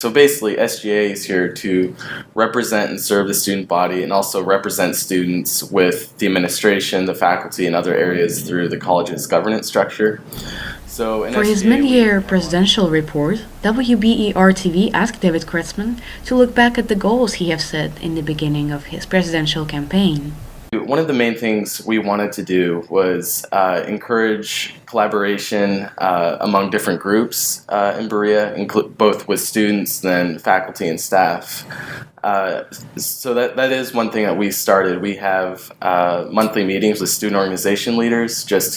So basically, SGA is here to represent and serve the student body and also represent students with the administration, the faculty, and other areas through the college's governance structure. So in For his SGA, mid-year presidential report, WBER-TV asked David Kretzmann to look back at the goals he have set in the beginning of his presidential campaign. One of the main things we wanted to do was encourage collaboration among different groups in Berea, both with students, then faculty and staff. So that is one thing that we started. We have monthly meetings with student organization leaders just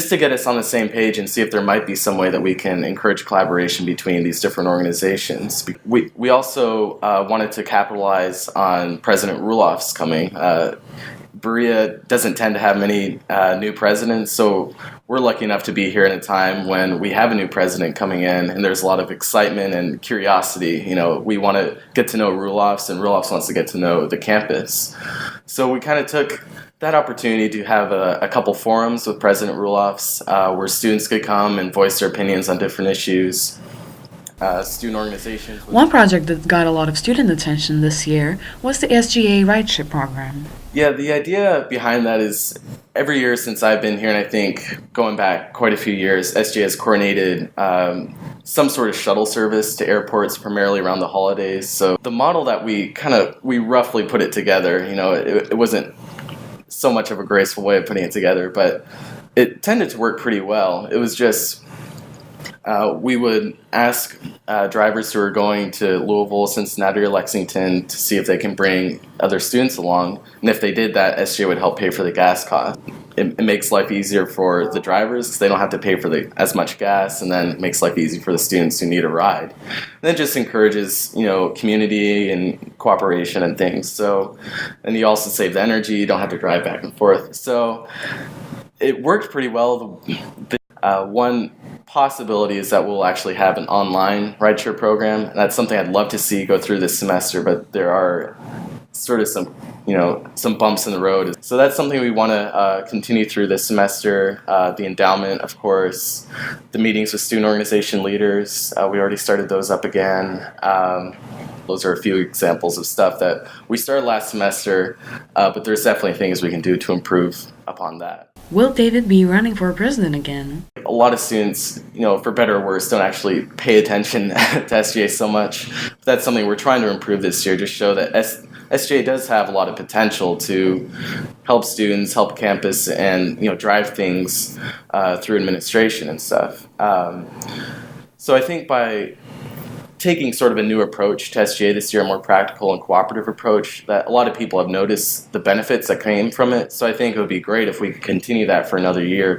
to get us on the same page and see if there might be some way that we can encourage collaboration between these different organizations. We also wanted to capitalize on President Ruloff's coming. Berea doesn't tend to have many new presidents, so we're lucky enough to be here at a time when we have a new president coming in, and there's a lot of excitement and curiosity. You know, we want to get to know Ruloff's, and Ruloff's wants to get to know the campus. So we kind of took that opportunity to have a couple forums with President Ruloff's where students could come and voice their opinions on different issues. Student organizations. One project that got a lot of student attention this year was the SGA rideshare program. Yeah, the idea behind that is every year since I've been here, and I think going back quite a few years, SGA has coordinated some sort of shuttle service to airports, primarily around the holidays. So the model that we roughly put it together, you know, it wasn't so much of a graceful way of putting it together, but it tended to work pretty well. It was just we would ask drivers who are going to Louisville, Cincinnati, or Lexington to see if they can bring other students along, and if they did that, SGA would help pay for the gas cost. It makes life easier for the drivers because they don't have to pay for as much gas, and then it makes life easy for the students who need a ride. And it just encourages, you know, community and cooperation and things. So, and you also save the energy. You don't have to drive back and forth. So it worked pretty well. One possibility is that we'll actually have an online rideshare program. And that's something I'd love to see go through this semester, but there are sort of some bumps in the road. So that's something we want to continue through this semester. The endowment, of course, the meetings with student organization leaders. We already started those up again. Those are a few examples of stuff that we started last semester, but there's definitely things we can do to improve upon that. Will David be running for president again? A lot of students, you know, for better or worse, don't actually pay attention to SGA so much. But that's something we're trying to improve this year, just show that SGA does have a lot of potential to help students, help campus, and, you know, drive things through administration and stuff. So I think by taking sort of a new approach to SGA this year, a more practical and cooperative approach, that a lot of people have noticed the benefits that came from it. So I think it would be great if we could continue that for another year.